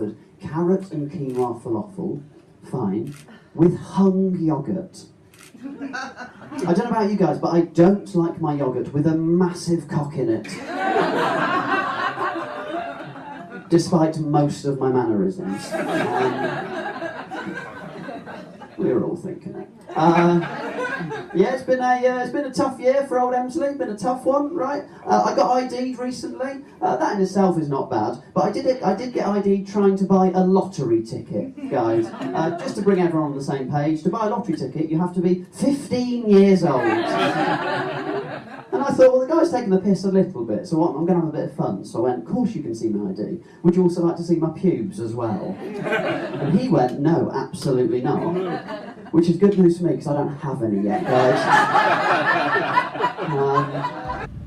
offered carrot and quinoa falafel, fine, with hung yoghurt. I don't know about you guys, but I don't like my yoghurt with a massive cock in it. Despite most of my mannerisms. We were all thinking it. Yeah, it's been a tough year for old Emslie. Been a tough one, right? I got ID'd recently. That in itself is not bad, but I did get ID'd trying to buy a lottery ticket, guys. Just to bring everyone on the same page, to buy a lottery ticket, you have to be 15 years old. And I thought, well, the guy's taking the piss a little bit, so I'm going to have a bit of fun. So I went, of course you can see my ID. Would you also like to see my pubes as well? And he went, no, absolutely not. Which is good news for me, because I don't have any yet, guys.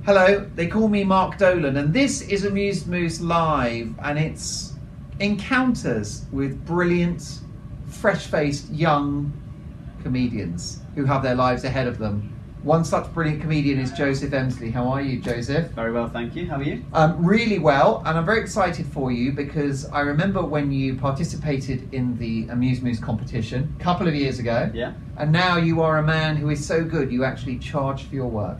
Hello, they call me Mark Dolan, and this is Amused Moose Live, and it's encounters with brilliant, fresh-faced, young comedians who have their lives ahead of them. One such brilliant comedian is Joseph Emslie. How are you, Joseph? Very well, thank you. How are you? Really well, and I'm very excited for you because I remember when you participated in the Amused Moose competition a couple of years ago. Yeah. And now you are a man who is so good you actually charge for your work.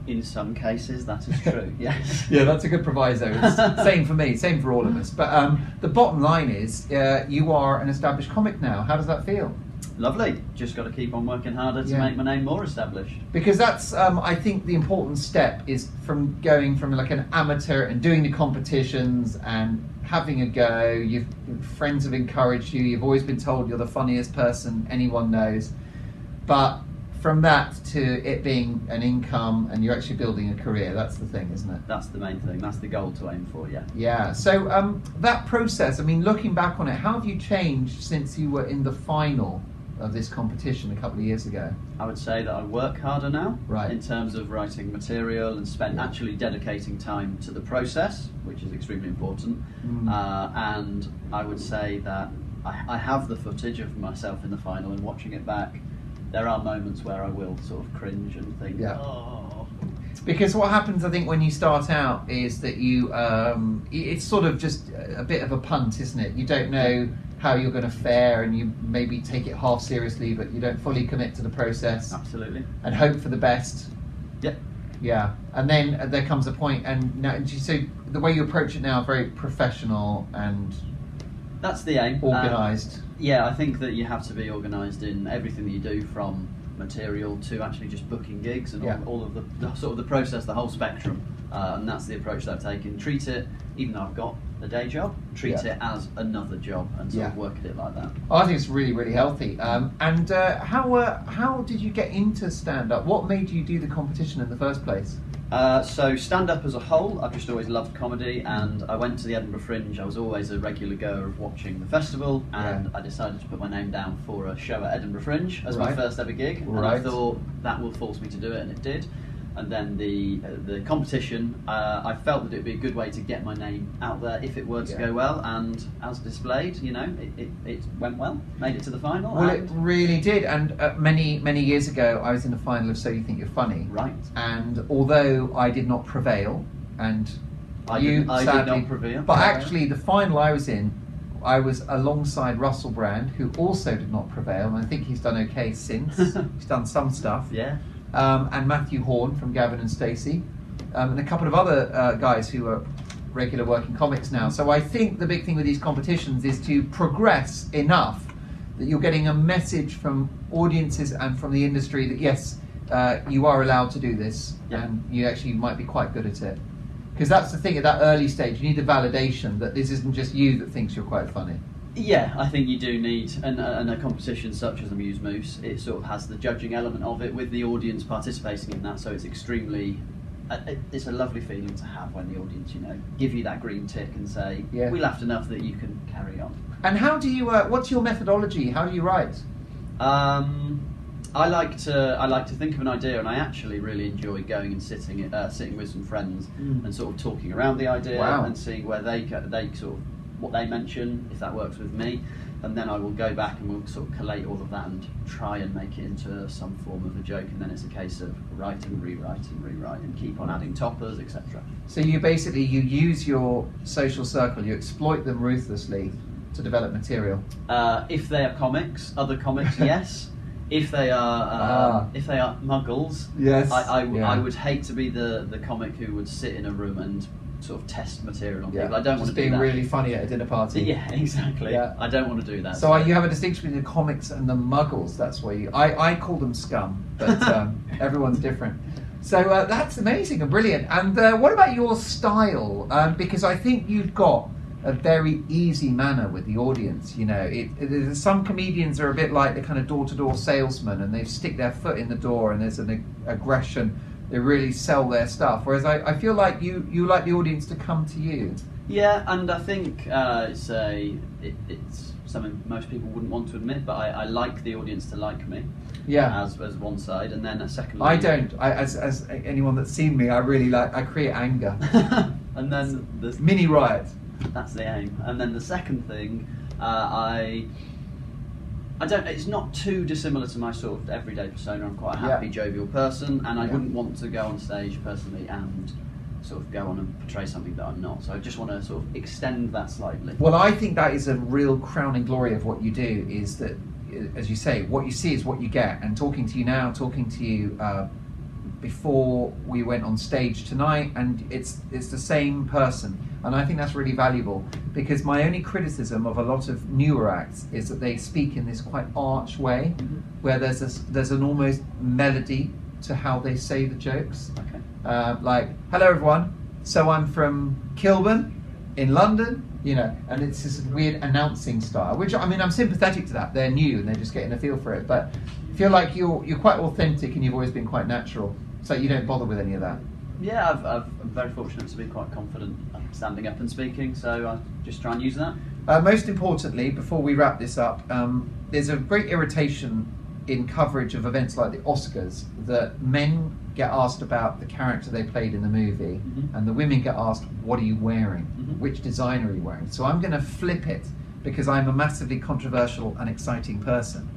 In some cases, that is true, yes. Yeah, that's a good proviso. It's same for me, same for all of us. But the bottom line is you are an established comic now. How does that feel? Lovely. Just got to keep on working harder to make my name more established. Because that's, I think, the important step is from going from like an amateur and doing the competitions and having a go. Your friends have encouraged you. You've always been told you're the funniest person anyone knows. But from that to it being an income and you're actually building a career, that's the thing, isn't it? That's the main thing. That's the goal to aim for, yeah. Yeah. So that process, I mean, looking back on it, how have you changed since you were in the final of this competition a couple of years ago? I would say that I work harder now, right, in terms of writing material and actually dedicating time to the process, which is extremely important. And I would say that I have the footage of myself in the final, and watching it back, there are moments where I will sort of cringe and think, oh. Because what happens, I think, when you start out is that you, it's sort of just a bit of a punt, isn't it? You don't know how you're going to fare, and you maybe take it half seriously, but you don't fully commit to the process. Absolutely. And hope for the best. Yep. Yeah. And then there comes a point, and now, so the way you approach it now, very professional and that's the aim. Organised. Yeah, I think that you have to be organised in everything that you do, from material to actually just booking gigs and all of the sort of the process, the whole spectrum. And that's the approach that I've taken. Treat it, even though I've got a day job, treat it as another job and sort of work at it like that. Oh, I think it's really, really healthy. And how did you get into stand-up? What made you do the competition in the first place? So stand-up as a whole, I've just always loved comedy, and I went to the Edinburgh Fringe. I was always a regular goer of watching the festival, and I decided to put my name down for a show at Edinburgh Fringe as my first ever gig, and I thought that will force me to do it, and it did. And then the competition, I felt that it would be a good way to get my name out there if it were to go well, and as displayed, you know, it went well, made it to the final. Well, it really did, and many years ago I was in the final of So You Think You're Funny. Right. And although I did not prevail, and I did not prevail. But actually the final I was in, I was alongside Russell Brand, who also did not prevail, and I think he's done okay since. He's done some stuff. Yeah. And Matthew Horn from Gavin and Stacey, and a couple of other guys who are regular working comics now. So I think the big thing with these competitions is to progress enough that you're getting a message from audiences and from the industry that yes, you are allowed to do this, and you actually might be quite good at it. Because that's the thing, at that early stage, you need the validation that this isn't just you that thinks you're quite funny. Yeah, I think you do need, and a competition such as Amused Moose, it sort of has the judging element of it with the audience participating in that, so it's extremely, it's a lovely feeling to have when the audience, you know, give you that green tick and say, we laughed enough that you can carry on. And how do you, what's your methodology? How do you write? I like to think of an idea, and I actually really enjoy going and sitting with some friends and sort of talking around the idea and seeing where they sort of what they mention, if that works with me. and then I will go back and we'll sort of collate all of that and try and make it into some form of a joke, and then it's a case of write and rewrite and keep on adding toppers, etc. So you basically, you use your social circle, you exploit them ruthlessly to develop material. If they are comics, other comics, yes. If they are muggles, yes, I would hate to be the comic who would sit in a room and sort of test material on people. I don't want to do that. Just being really funny at a dinner party. Yeah, exactly. Yeah. I don't want to do that. So you have a distinction between the comics and the muggles. That's where I call them scum, but everyone's different. So that's amazing and brilliant. And what about your style? Because I think you've got a very easy manner with the audience. You know, some comedians are a bit like the kind of door-to-door salesman, and they stick their foot in the door, and there's an aggression. They really sell their stuff. Whereas I feel like you like the audience to come to you. Yeah, and I think it's something most people wouldn't want to admit, but I like the audience to like me. Yeah. As one side, and then secondly, I don't. As anyone that's seen me, I create anger. And then the mini riot. That's the aim. And then the second thing, I don't. It's not too dissimilar to my sort of everyday persona. I'm quite a happy, jovial person, and I wouldn't want to go on stage personally and sort of go on and portray something that I'm not. So I just want to sort of extend that slightly. Well, I think that is a real crowning glory of what you do. Is that, as you say, what you see is what you get. And talking to you now, talking to you before we went on stage tonight, and it's the same person. And I think that's really valuable, because my only criticism of a lot of newer acts is that they speak in this quite arch way, where there's an almost melody to how they say the jokes. Okay. Like, hello everyone, so I'm from Kilburn in London, you know, and it's this weird announcing style, which, I mean, I'm sympathetic to that. They're new and they're just getting a feel for it, but I feel like you're quite authentic and you've always been quite natural, so you don't bother with any of that. Yeah, I'm very fortunate to be quite confident standing up and speaking, so I just try and use that. Most importantly, before we wrap this up, there's a great irritation in coverage of events like the Oscars that men get asked about the character they played in the movie, and the women get asked, what are you wearing? Which designer are you wearing? So I'm going to flip it, because I'm a massively controversial and exciting person.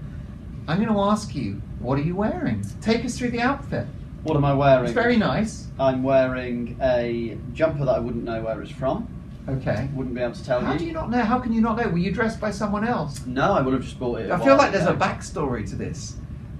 I'm going to ask you, what are you wearing? Take us through the outfit. What am I wearing? It's very nice. I'm wearing a jumper that I wouldn't know where it's from. Okay. Wouldn't be able to tell you. How do you not know? How can you not know? Were you dressed by someone else? No, I would have just bought it. I feel like there's a backstory to this.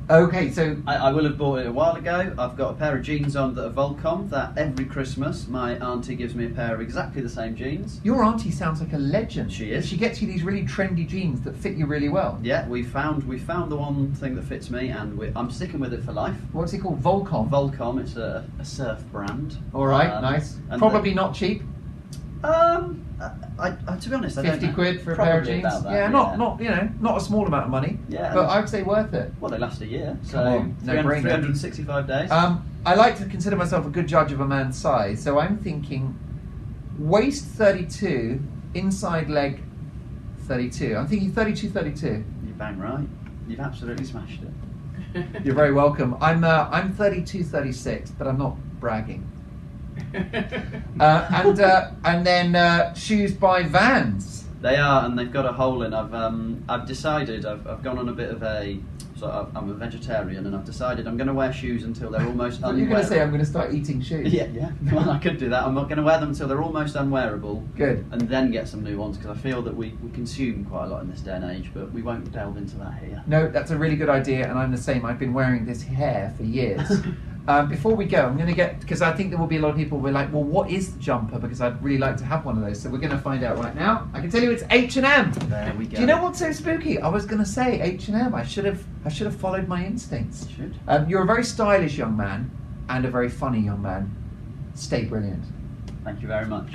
Okay, so I will have bought it a while ago. I've got a pair of jeans on that are Volcom, that every Christmas my auntie gives me a pair of exactly the same jeans. Your auntie sounds like a legend. She is. She gets you these really trendy jeans that fit you really well. Yeah, we found the one thing that fits me, and I'm sticking with it for life. What's it called? Volcom? Volcom, it's a surf brand. Alright, nice. Probably not cheap. To be honest, I don't know. 50 quid for a pair of jeans? Yeah, not a small amount of money. Yeah. But I would say worth it. Well, they last a year, so Come on, no brainer. 365 days. I like to consider myself a good judge of a man's size, so I'm thinking waist 32, inside leg 32. I'm thinking 32. You're bang right. You've absolutely smashed it. You're very welcome. I'm 32-36, but I'm not bragging. And then shoes by Vans. They are, and they've got a hole in. I've decided I've gone on a bit of a. So I'm a vegetarian, and I've decided I'm going to wear shoes until they're almost unwearable. You're going to say I'm going to start eating shoes? Yeah. Well, I could do that. I'm not going to wear them until they're almost unwearable. Good. And then get some new ones, because I feel that we consume quite a lot in this day and age, but we won't delve into that here. No, that's a really good idea, and I'm the same. I've been wearing this hair for years. Before we go, I'm going to because I think there will be a lot of people who will be like, well, what is the jumper? Because I'd really like to have one of those. So we're going to find out right now. I can tell you it's H&M. There we go. Do you know what's so spooky? I was going to say H&M. I should have followed my instincts. You should. You're a very stylish young man and a very funny young man. Stay brilliant. Thank you very much.